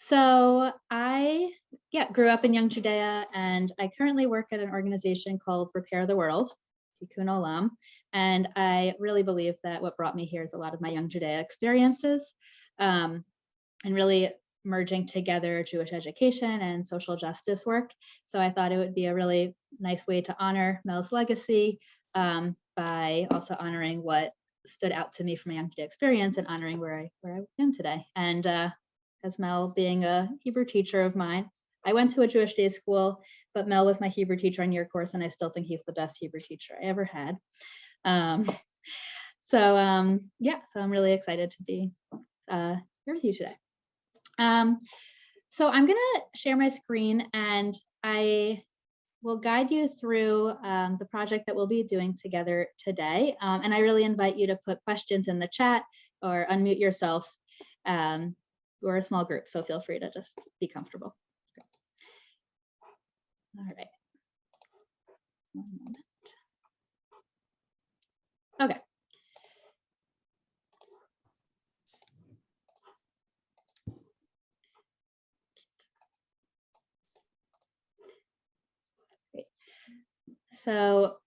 So I grew up in Young Judea, and I currently work at an organization called Repair the World, Tikkun Olam. And I really believe that what brought me here is a lot of my Young Judea experiences, and really merging together Jewish education and social justice work. So I thought it would be a really nice way to honor Mel's legacy, by also honoring what stood out to me from my Young Judea experience and honoring where I am today. And as Mel being a Hebrew teacher of mine, I went to a Jewish day school, but Mel was my Hebrew teacher on your course, and I still think he's the best Hebrew teacher I ever had. Um, so I'm really excited to be here with you today. So I'm gonna share my screen, and I will guide you through the project that we'll be doing together today. And I really invite you to put questions in the chat or unmute yourself. We're a small group, so feel free to just be comfortable. All right. One moment. Okay. Great. So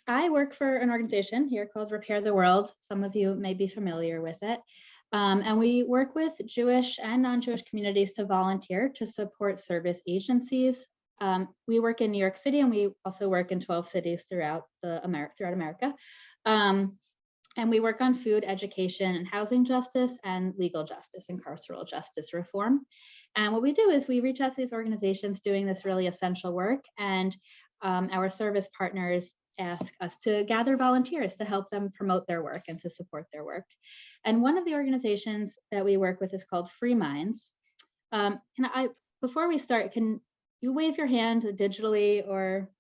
I work for an organization here called Repair the World. Some of you may be familiar with it. And we work with Jewish and non-Jewish communities to volunteer to support service agencies. We work in New York City, and we also work in 12 cities throughout America. And we work on food, education, and housing justice, and legal justice and carceral justice reform. And what we do is we reach out to these organizations doing this really essential work, and our service partners ask us to gather volunteers to help them promote their work and to support their work. And one of the organizations that we work with is called Free Minds. Before we start, can you wave your hand digitally or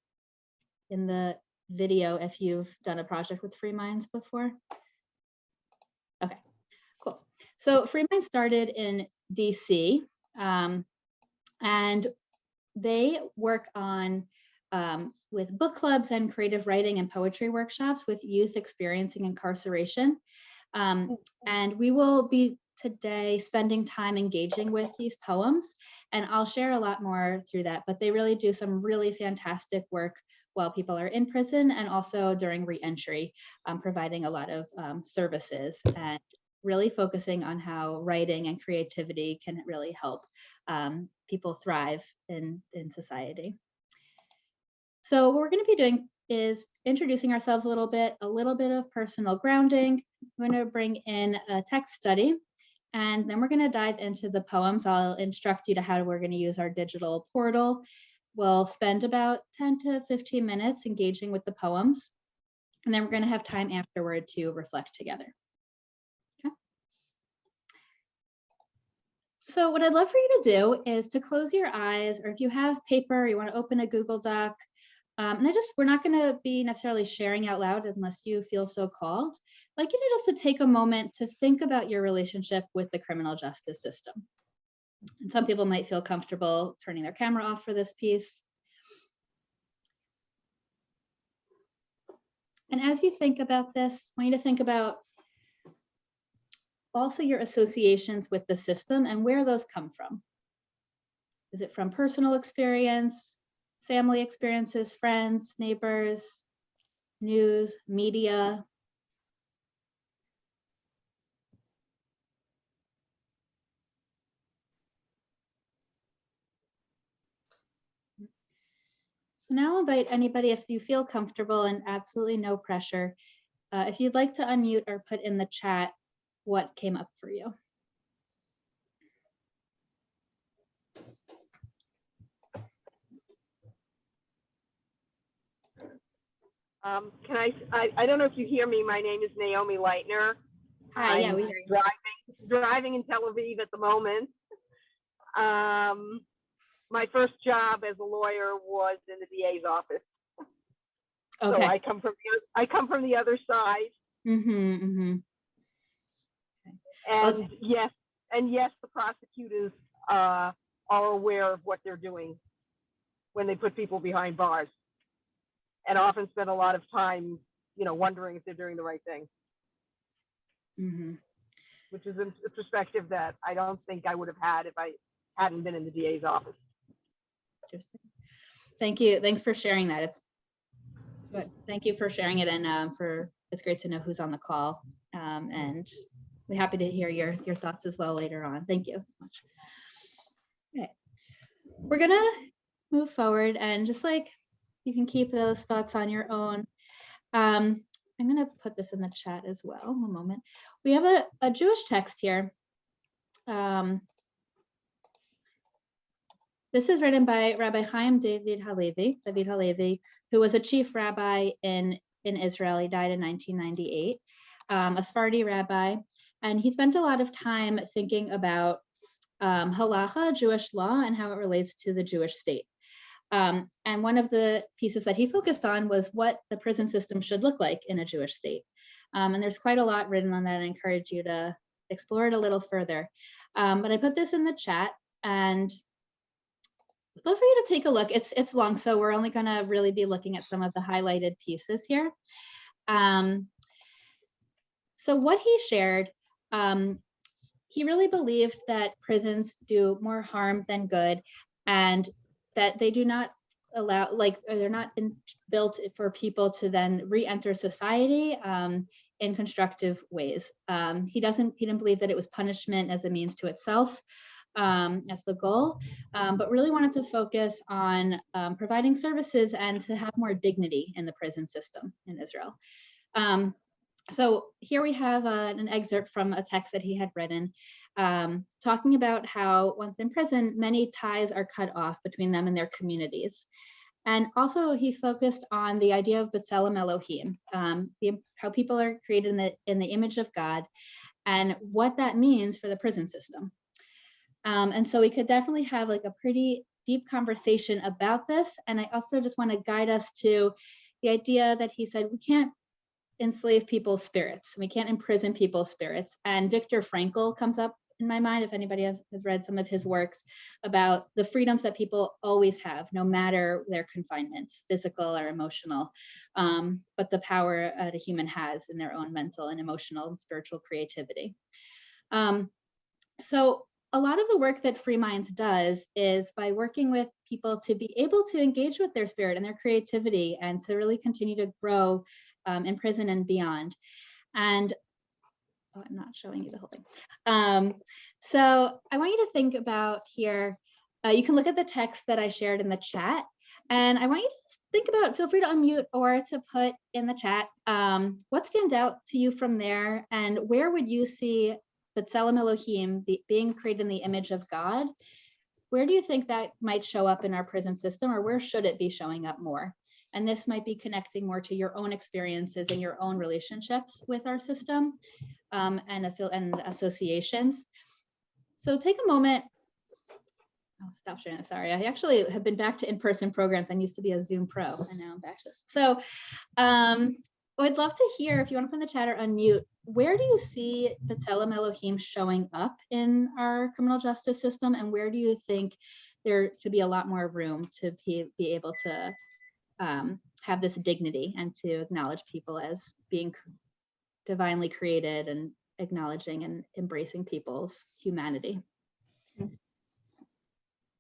in the video if you've done a project with Free Minds before? Okay, cool. So Free Minds started in DC, and they work on with book clubs and creative writing and poetry workshops with youth experiencing incarceration. And we will be today spending time engaging with these poems, and I'll share a lot more through that, but they really do some really fantastic work while people are in prison and also during re-entry, providing a lot of services and really focusing on how writing and creativity can really help people thrive in society. So what we're going to be doing is introducing ourselves a little bit of personal grounding. I'm going to bring in a text study, and then we're going to dive into the poems. I'll instruct you to how we're going to use our digital portal. We'll spend about 10 to 15 minutes engaging with the poems, and then we're going to have time afterward to reflect together. Okay. So what I'd love for you to do is to close your eyes, or if you have paper, you want to open a Google Doc. And we're not going to be necessarily sharing out loud unless you feel so called. I'd like you to just to take a moment to think about your relationship with the criminal justice system. And some people might feel comfortable turning their camera off for this piece. And as you think about this, I want you to think about also your associations with the system and where those come from. Is it from personal experience, family experiences, friends, neighbors, news, media? So now I'll invite anybody, if you feel comfortable and absolutely no pressure, if you'd like to unmute or put in the chat what came up for you. I don't know if you hear me. My name is Naomi Leitner. Hi, yeah, we hear you. Driving in Tel Aviv at the moment. My first job as a lawyer was in the DA's office. Okay. So I come from the other side. Mm-hmm, mm-hmm. And yes, the prosecutors are aware of what they're doing when they put people behind bars, and often spend a lot of time, wondering if they're doing the right thing. Mm-hmm. Which is a perspective that I don't think I would have had if I hadn't been in the DA's office. Interesting. Thank you. Thanks for sharing that. It's good. Thank you for sharing it, and it's great to know who's on the call. And we're happy to hear your thoughts as well later on. Thank you so much. Okay. We're gonna move forward, and just like you can keep those thoughts on your own. I'm gonna put this in the chat as well. One moment. We have a Jewish text here. This is written by Rabbi Chaim David Halevi, who was a chief rabbi in Israel. He died in 1998, a Sephardi rabbi, and he spent a lot of time thinking about halacha, Jewish law, and how it relates to the Jewish state. And one of the pieces that he focused on was what the prison system should look like in a Jewish state. And there's quite a lot written on that. I encourage you to explore it a little further. But I put this in the chat, and feel free to take a look. It's long, so we're only going to really be looking at some of the highlighted pieces here. So what he shared, he really believed that prisons do more harm than good, and that they do not allow, they're not built for people to then re-enter society in constructive ways. He didn't believe that it was punishment as a means to itself, as the goal, but really wanted to focus on providing services and to have more dignity in the prison system in Israel. So here we have an excerpt from a text that he had written, talking about how once in prison, many ties are cut off between them and their communities. And also he focused on the idea of B'Tselem Elohim, how people are created in the image of God, and what that means for the prison system. And so we could definitely have like a pretty deep conversation about this. And I also just want to guide us to the idea that he said, we can't enslave people's spirits. We can't imprison people's spirits. And Viktor Frankl comes up in my mind, if anybody has read some of his works, about the freedoms that people always have, no matter their confinements, physical or emotional, but the power that a human has in their own mental and emotional and spiritual creativity. So a lot of the work that Free Minds does is by working with people to be able to engage with their spirit and their creativity and to really continue to grow in prison and beyond. And oh, I'm not showing you the whole thing. So I want you to think about here, you can look at the text that I shared in the chat, and I want you to think about, feel free to unmute or to put in the chat, what stands out to you from there, and where would you see B'Tselem Elohim, being created in the image of God? Where do you think that might show up in our prison system, or where should it be showing up more? And this might be connecting more to your own experiences and your own relationships with our system and associations. So take a moment. I'll stop sharing. Sorry, I actually have been back to in-person programs. I used to be a Zoom pro, and now I'm back to this. So I'd love to hear, if you want to put in the chat or unmute, where do you see B'Tselem Elohim showing up in our criminal justice system, and where do you think there should be a lot more room to be able to have this dignity and to acknowledge people as being divinely created and acknowledging and embracing people's humanity?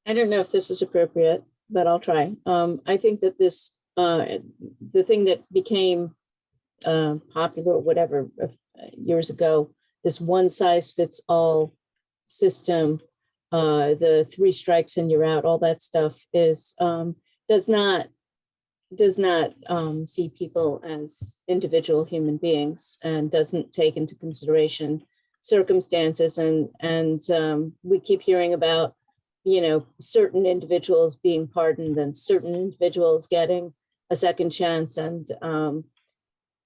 I don't know if this is appropriate, but I'll try. I think that this, the thing that became popular or whatever years ago, this one size fits all system, the 3 strikes and you're out, all that stuff is does not see people as individual human beings and doesn't take into consideration circumstances. And we keep hearing about, you know, certain individuals being pardoned and certain individuals getting a second chance. And,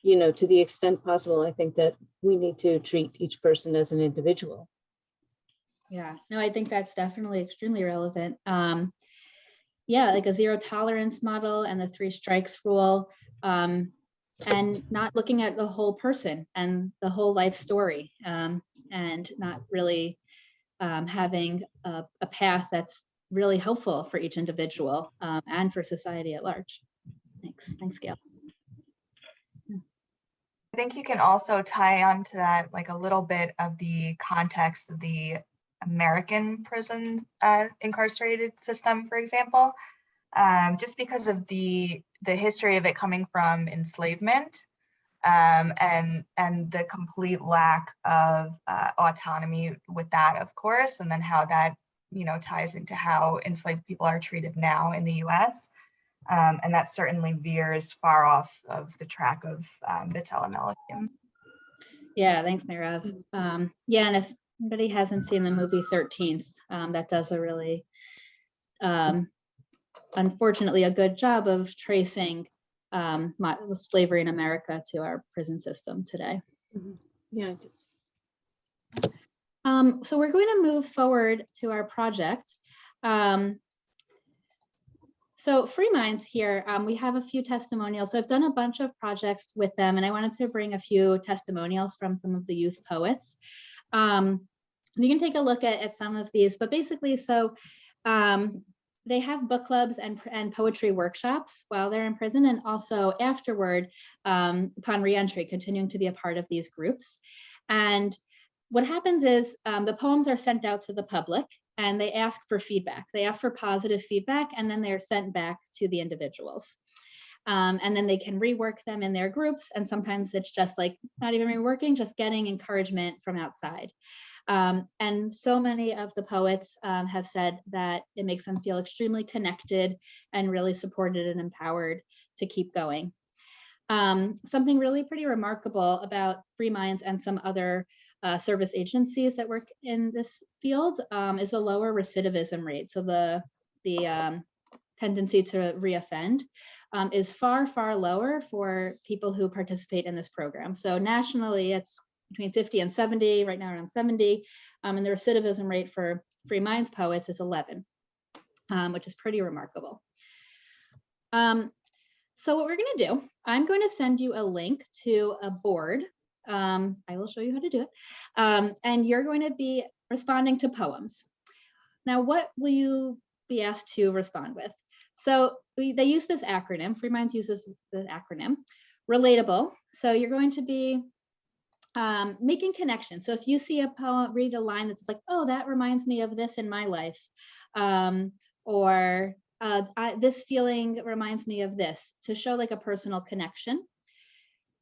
you know, to the extent possible, I think that we need to treat each person as an individual. Yeah, no, I think that's definitely extremely relevant. Yeah, like a 0 tolerance model and the 3 strikes rule, and not looking at the whole person and the whole life story, and not really having a path that's really helpful for each individual and for society at large. Thanks, Gail. I think you can also tie onto that like a little bit of the context of the American prison incarcerated system, for example, just because of the history of it coming from enslavement, and the complete lack of autonomy with that, of course, and then how that, you know, ties into how enslaved people are treated now in the US. And that certainly veers far off of the track of B'Tselem Elohim. Yeah, thanks, Mirav. Yeah, and if anybody hasn't seen the movie 13th, that does a really, unfortunately, a good job of tracing slavery in America to our prison system today. Yeah, it is. So we're going to move forward to our project. So Free Minds here, we have a few testimonials. So I've done a bunch of projects with them, and I wanted to bring a few testimonials from some of the youth poets. You can take a look at some of these, but basically, so they have book clubs and poetry workshops while they're in prison, and also afterward, upon reentry, continuing to be a part of these groups. And what happens is the poems are sent out to the public, and they ask for feedback. They ask for positive feedback, and then they're sent back to the individuals. And then they can rework them in their groups. And sometimes it's just like not even reworking, just getting encouragement from outside. And so many of the poets have said that it makes them feel extremely connected and really supported and empowered to keep going. Something really pretty remarkable about Free Minds and some other service agencies that work in this field is a lower recidivism rate. So the tendency to reoffend is far, far lower for people who participate in this program. So nationally, it's between 50 and 70, right now around 70, and the recidivism rate for Free Minds poets is 11, which is pretty remarkable. So what we're going to do, I'm going to send you a link to a board. I will show you how to do it. And you're going to be responding to poems. Now, what will you be asked to respond with? So they use this acronym, Free Minds uses the acronym, relatable. So you're going to be making connections. So if you see a poem, read a line that's like, oh, that reminds me of this in my life, or this feeling reminds me of this, to show like a personal connection.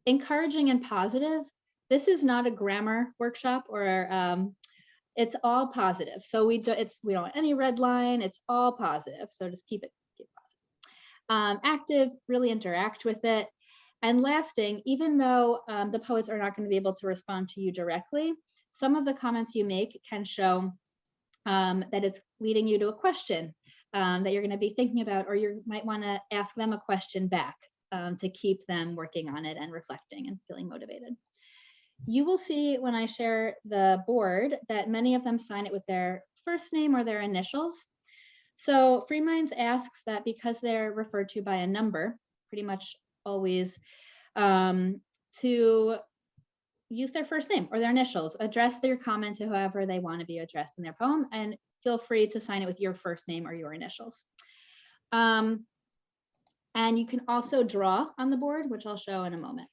Encouraging and positive. This is not a grammar workshop, or it's all positive. So we don't want any red line. It's all positive. So just keep it positive. Active, really interact with it. And lasting, even though the poets are not going to be able to respond to you directly, some of the comments you make can show that it's leading you to a question that you're going to be thinking about, or you might want to ask them a question back to keep them working on it and reflecting and feeling motivated. You will see when I share the board that many of them sign it with their first name or their initials. So Free Minds asks that because they're referred to by a number, pretty much always, to use their first name or their initials, address their comment to whoever they want to be addressed in their poem, and feel free to sign it with your first name or your initials. And you can also draw on the board, which I'll show in a moment.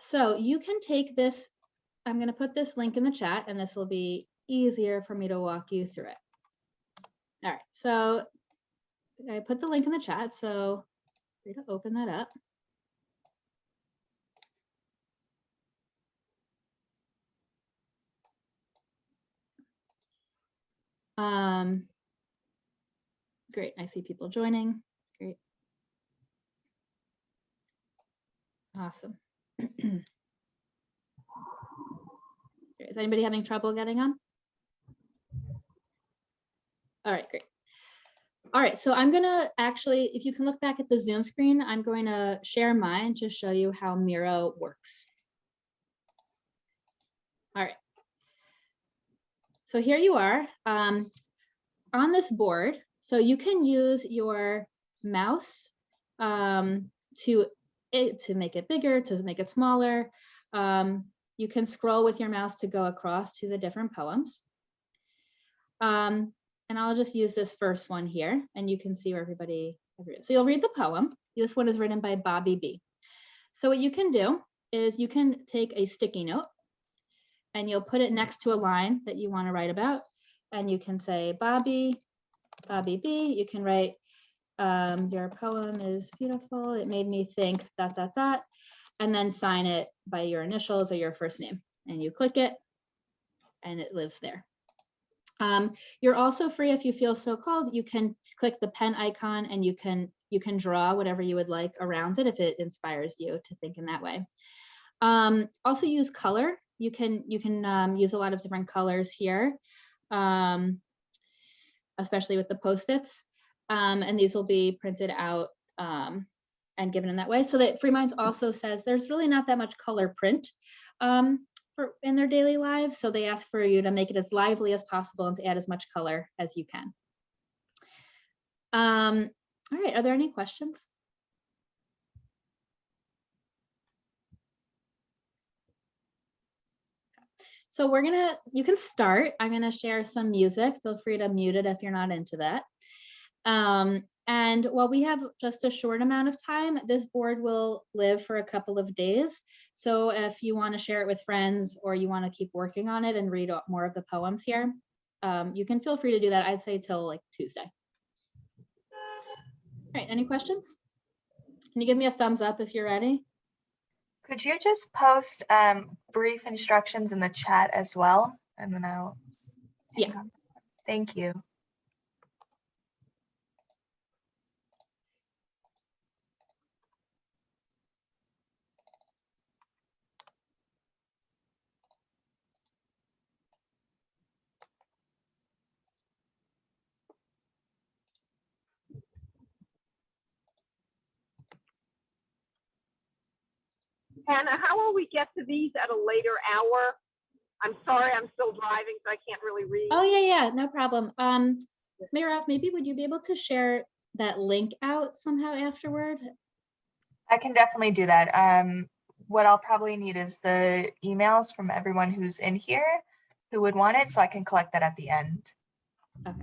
So you can take this, I'm going to put this link in the chat, and this will be easier for me to walk you through it. All right, so I put the link in the chat, so free to open that up. Great, I see people joining. Great. Awesome. Is anybody having trouble getting on? All right, great. All right, so I'm gonna actually, if you can look back at the Zoom screen, I'm going to share mine to show you how Miro works. All right. So here you are on this board. So you can use your mouse to make it bigger, to make it smaller. You can scroll with your mouse to go across to the different poems. And I'll just use this first one here, and you can see where everybody is. So you'll read the poem. This one is written by Bobby B. So what you can do is you can take a sticky note, and you'll put it next to a line that you want to write about. And you can say, Bobby, Bobby B. You can write, your poem is beautiful. It made me think ... and then sign it by your initials or your first name. And you click it, and it lives there. You're also free, if you feel so called, you can click the pen icon and you can draw whatever you would like around it if it inspires you to think in that way. Also use color. You can use a lot of different colors here, especially with the Post-its. And these will be printed out and given in that way. So that Free Minds also says there's really not that much color print in their daily lives. So they ask for you to make it as lively as possible and to add as much color as you can. All right, are there any questions? So you can start. I'm gonna share some music. Feel free to mute it if you're not into that. And while we have just a short amount of time, this board will live for a couple of days. So if you want to share it with friends or you want to keep working on it and read more of the poems here, you can feel free to do that. I'd say till like Tuesday. All right, any questions? Can you give me a thumbs up if you're ready? Could you just post brief instructions in the chat as well? And then I'll. Yeah. Thank you. Hannah, how will we get to these at a later hour? I'm sorry, I'm still driving, so I can't really read. Oh, yeah, no problem. Mirav, maybe would you be able to share that link out somehow afterward? I can definitely do that. What I'll probably need is the emails from everyone who's in here who would want it, so I can collect that at the end. Okay.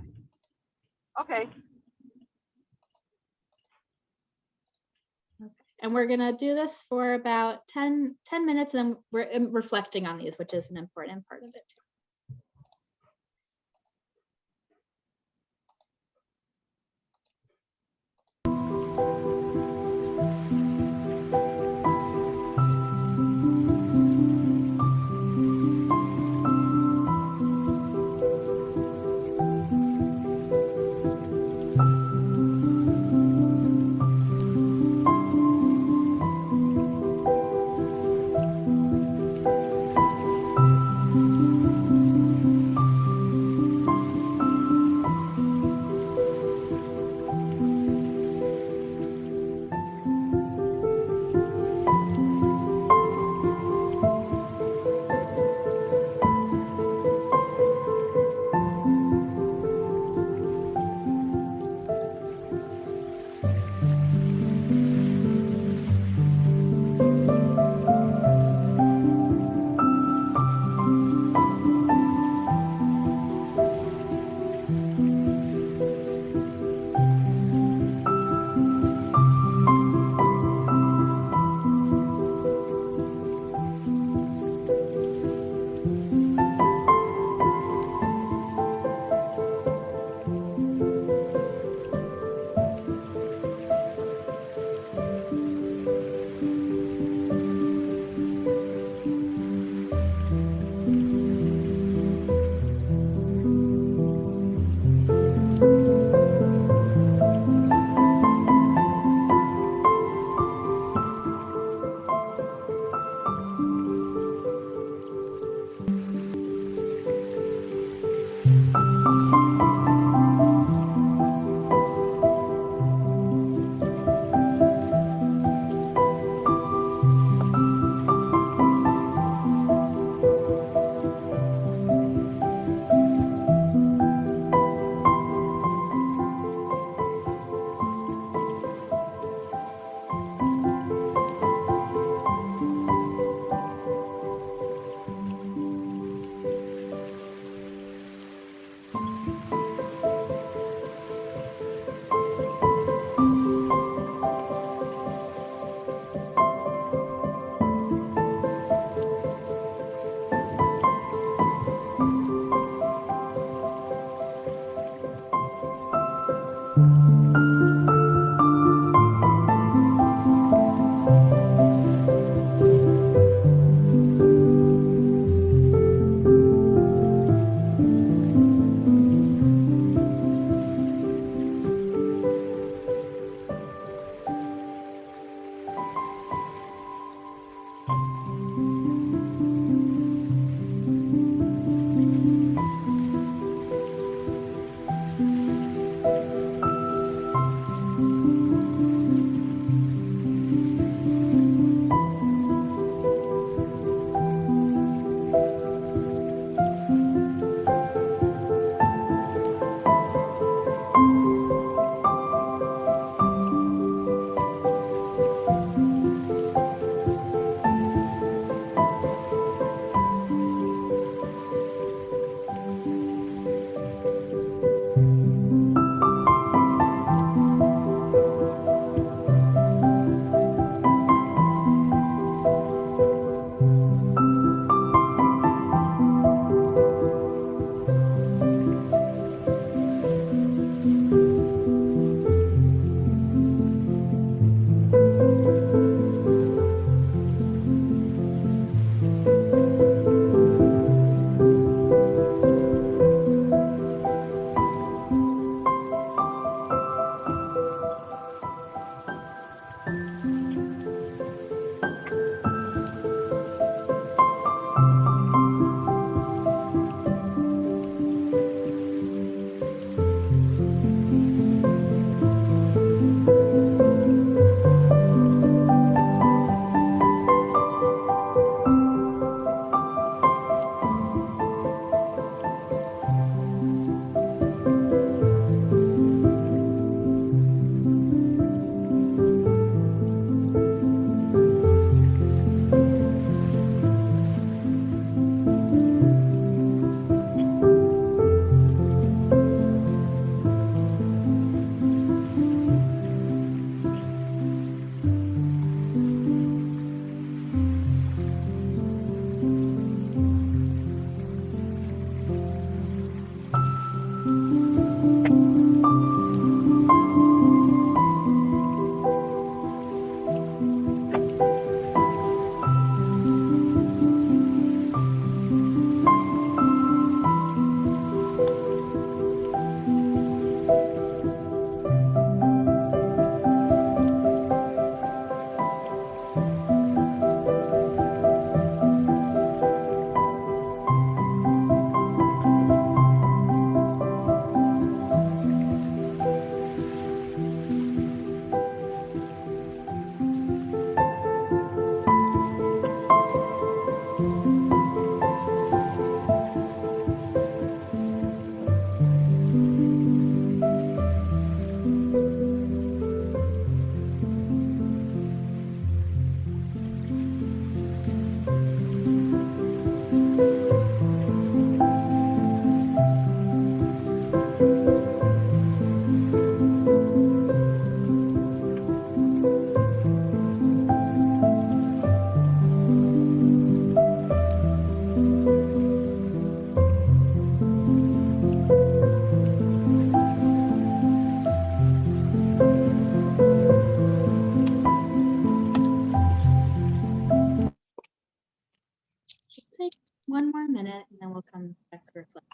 Okay. And we're gonna do this for about 10 minutes, and we're reflecting on these, which is an important part of it too. Take one more minute and then we'll come back to reflection.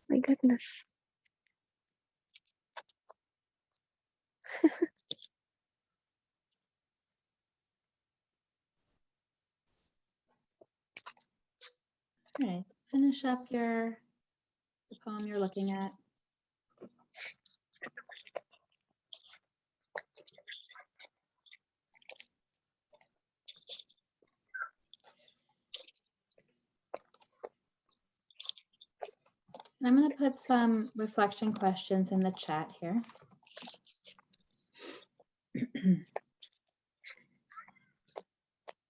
My goodness. All right, finish up the poem you're looking at. And I'm going to put some reflection questions in the chat here.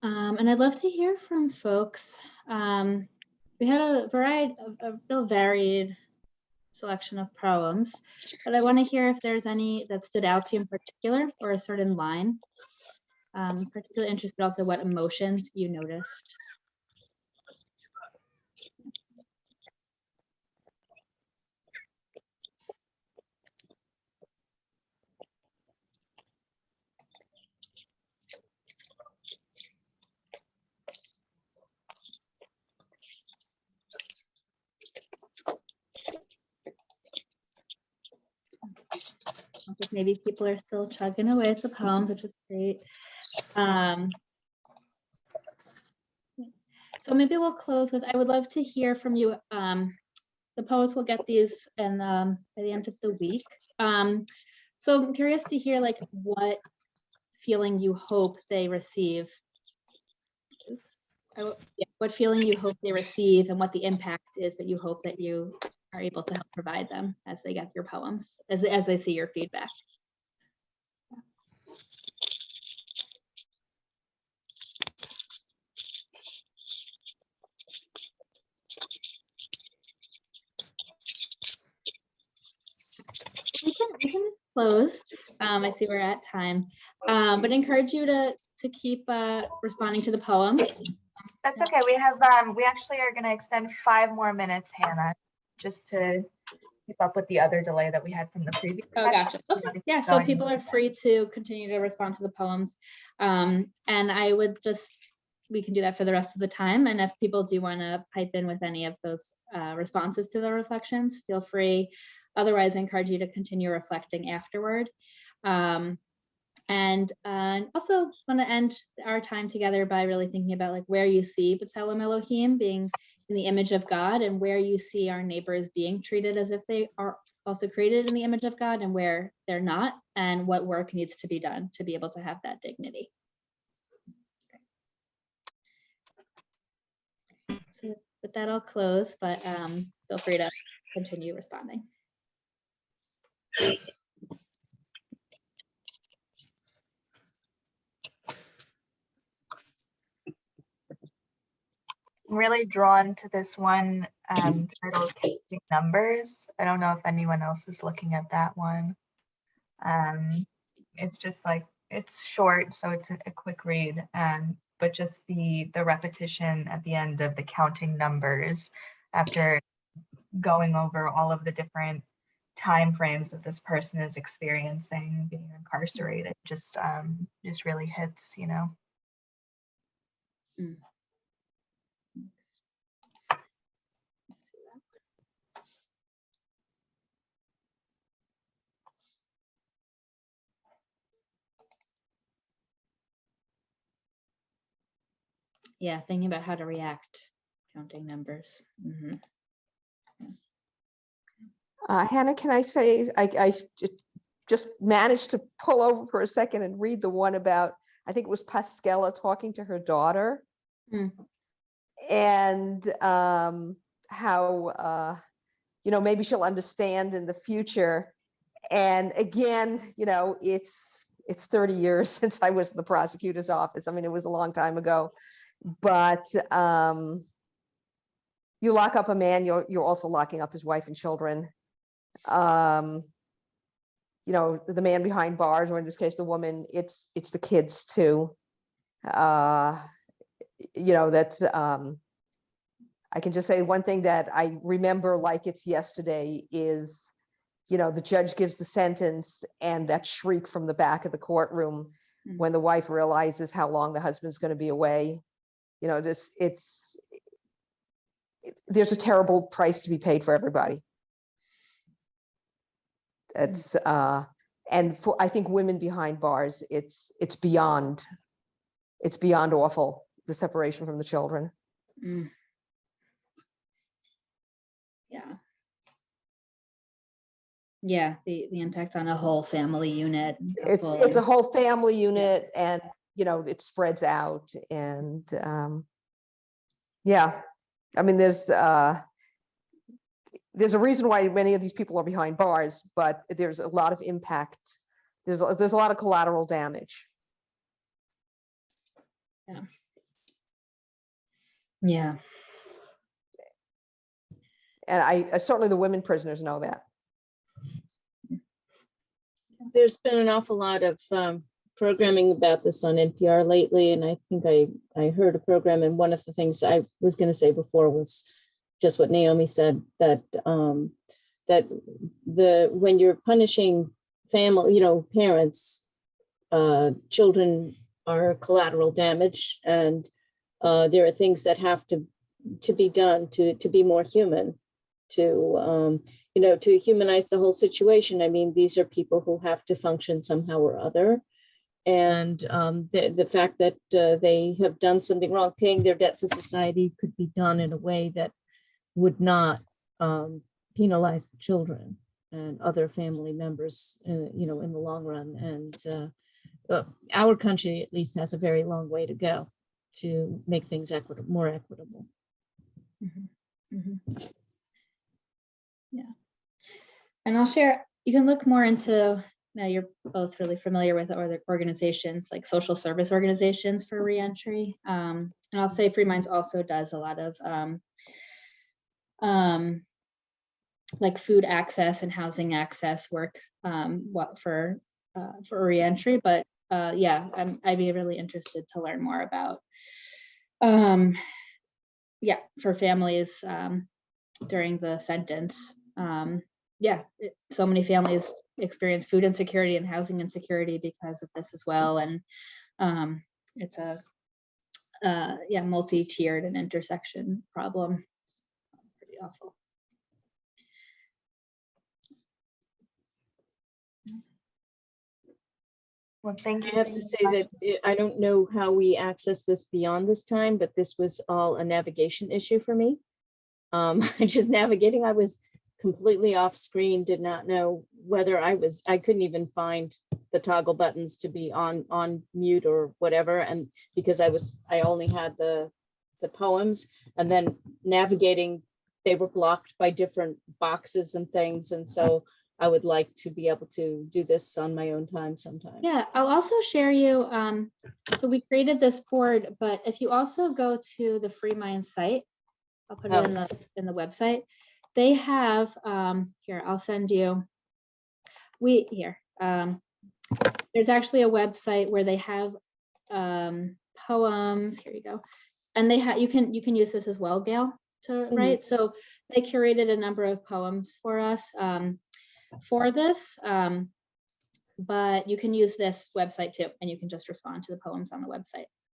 And I'd love to hear from folks. We had a variety of a real varied selection of poems, but I want to hear if there's any that stood out to you in particular or a certain line. Particularly interested also what emotions you noticed. Maybe people are still chugging away at the poems, which is great. So maybe we'll close with, I would love to hear from you. The poets will get these and by the end of the week. So I'm curious to hear like what feeling you hope they receive. What feeling you hope they receive and what the impact is that you hope that you are able to help provide them as they get your poems, as they see your feedback. We can just close. I see we're at time, but encourage you to keep responding to the poems. That's okay. We have we actually are going to extend 5 more minutes, Hannah, just to keep up with the other delay that we had from the previous. Oh, gotcha. Okay. Yeah, so people are free to continue to respond to the poems. And I would we can do that for the rest of the time. And if people do want to pipe in with any of those responses to the reflections, feel free. Otherwise, I encourage you to continue reflecting afterward. And also want to end our time together by really thinking about like where you see B'Tselem Elohim being in the image of God, and where you see our neighbors being treated as if they are also created in the image of God, and where they're not, and what work needs to be done to be able to have that dignity. So with that, I'll close, but feel free to continue responding. I'm really drawn to this one titled Counting Numbers. I don't know if anyone else is looking at that one. It's just like, it's short, so it's a quick read, but just the repetition at the end of the counting numbers after going over all of the different time frames that this person is experiencing being incarcerated just really hits, you know. Yeah, thinking about how to react, counting numbers. Mhm. Hannah, can I say, I just managed to pull over for a second and read the one about, I think it was Pascala talking to her daughter. Mm. And how, maybe she'll understand in the future. And again, it's 30 years since I was in the prosecutor's office. I mean, it was a long time ago, but you lock up a man, you're also locking up his wife and children. The man behind bars, or in this case, the woman, it's the kids too. That's I can just say one thing that I remember like it's yesterday is, the judge gives the sentence and that shriek from the back of the courtroom when the wife realizes how long the husband's going to be away. There's a terrible price to be paid for everybody. It's and for, I think, women behind bars, it's beyond awful, the separation from the children. Mm. Yeah. Yeah, the impact on a whole family unit. It's a whole family unit, and it spreads out, and yeah, I mean, there's a reason why many of these people are behind bars, but there's a lot of impact. There's a lot of collateral damage. Yeah. And I certainly, the women prisoners know that. There's been an awful lot of programming about this on NPR lately, and I think I heard a program, and one of the things I was going to say before was just what Naomi said, that when you're punishing family, parents, children are collateral damage, and there are things that have to be done to be more human, to humanize the whole situation. I mean, these are people who have to function somehow or other. And the fact that they have done something wrong, paying their debt to society, could be done in a way that would not penalize the children and other family members, in the long run. And our country at least has a very long way to go to make things more equitable. Mm-hmm. Mm-hmm. Yeah. And I'll share, you can look more into, now you're both really familiar with other organizations like social service organizations for reentry. And I'll say Free Minds also does a lot of like food access and housing access work for reentry. But yeah, I'd be really interested to learn more about for families during the sentence. So many families experience food insecurity and housing insecurity because of this as well. And it's a multi-tiered and intersection problem. Pretty awful. Well, thank you. I have to say that I don't know how we access this beyond this time, but this was all a navigation issue for me. Just navigating, I was completely off screen, did not know whether I couldn't even find the toggle buttons to be on mute or whatever. And because I only had the poems, and then navigating, they were blocked by different boxes and things. And so I would like to be able to do this on my own time sometime. Yeah, I'll also share you. So we created this board, but if you also go to the Free Minds site, I'll put it in the website. They have here. I'll send you. There's actually a website where they have poems. Here you go, and they have you can use this as well, Gail, to write. So they curated a number of poems for us for this, but you can use this website too, and you can just respond to the poems on the website.